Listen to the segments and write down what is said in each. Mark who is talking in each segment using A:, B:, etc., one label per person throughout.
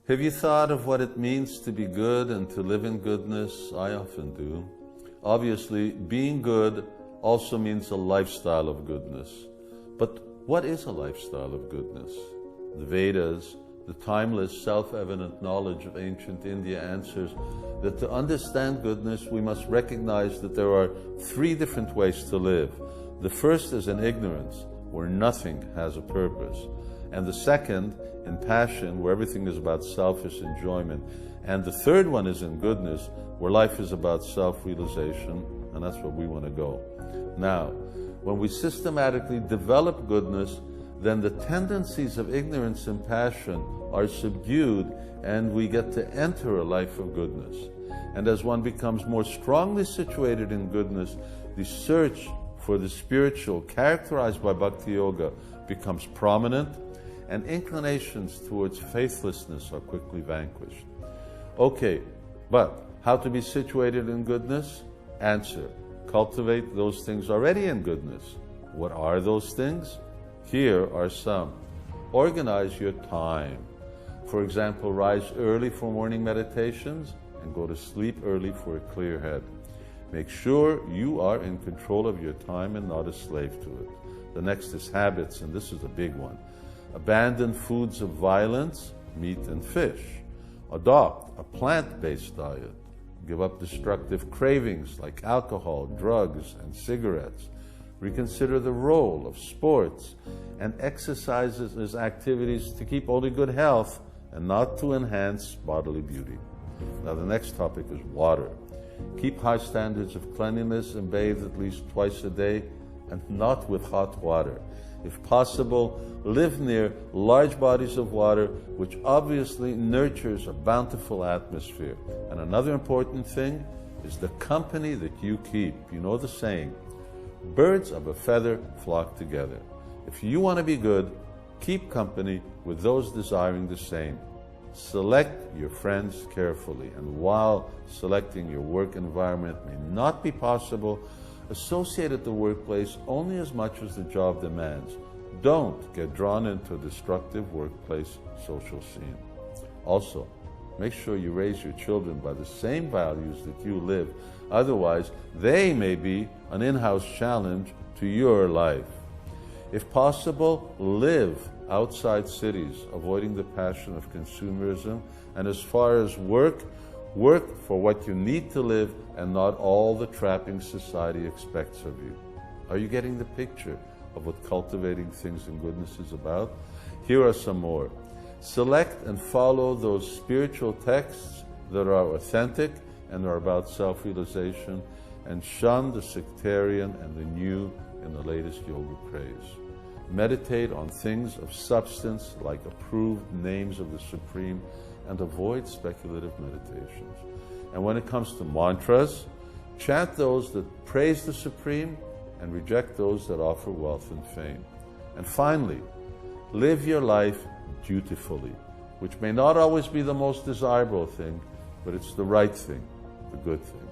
A: Have you thought of what it means to be good and to live in goodness? I often do. Obviously, being good also means a lifestyle of goodness. But what is a lifestyle of goodness? The Vedas, the timeless, self-evident knowledge of ancient India, answers that to understand goodness, we must recognize that there are three different ways to live. The first is in ignorance, where nothing has a purpose. And the second, in passion, where everything is about selfish enjoyment. And the third one is in goodness, where life is about self-realization, and that's where we want to go. Now, when we systematically develop goodness, then the tendencies of ignorance and passion are subdued, and we get to enter a life of goodness. And as one becomes more strongly situated in goodness, the search for the spiritual, characterized by Bhakti Yoga, becomes prominent, and inclinations towards faithlessness are quickly vanquished. Okay, but how to be situated in goodness? Answer: cultivate those things already in goodness. What are those things? Here are some. Organize your time. For example, rise early for morning meditations and go to sleep early for a clear head. Make sure you are in control of your time and not a slave to it. The next is habits, and this is a big one. Abandon foods of violence, meat and fish. Adopt a plant-based diet. Give up destructive cravings like alcohol, drugs, and cigarettes. Reconsider the role of sports and exercises as activities to keep only good health and not to enhance bodily beauty. Now the next topic is water. Keep high standards of cleanliness and bathe at least twice a day, and not with hot water. If possible, live near large bodies of water, which obviously nurtures a bountiful atmosphere. And another important thing is the company that you keep. You know the saying, birds of a feather flock together. If you want to be good, keep company with those desiring the same. Select your friends carefully, and while selecting your work environment may not be possible, associate at the workplace only as much as the job demands. Don't get drawn into a destructive workplace social scene. Also, make sure you raise your children by the same values that you live. Otherwise, they may be an in-house challenge to your life. If possible, live outside cities, avoiding the passion of consumerism. And as far as work for what you need to live and not all the trappings society expects of you. Are you getting the picture of what cultivating things in goodness is about? Here are some more. Select and follow those spiritual texts that are authentic and are about self-realization, and shun the sectarian and the new in the latest yoga craze. Meditate on things of substance like approved names of the Supreme, and avoid speculative meditations. And when it comes to mantras, chant those that praise the Supreme and reject those that offer wealth and fame. And finally, live your life dutifully, which may not always be the most desirable thing, but it's the right thing, the good thing.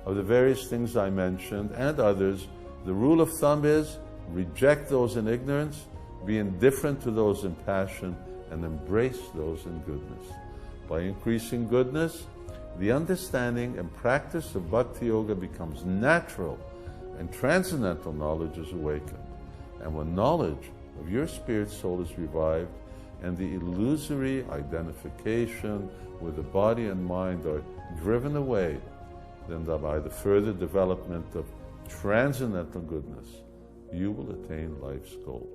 A: Of the various things I mentioned and others, the rule of thumb is reject those in ignorance, be indifferent to those in passion, and embrace those in goodness. By increasing goodness, the understanding and practice of Bhakti Yoga becomes natural, and transcendental knowledge is awakened. And when knowledge of your spirit soul is revived, and the illusory identification with the body and mind are driven away, then by the further development of transcendental goodness, you will attain life's goal.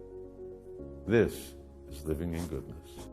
A: This is living in goodness.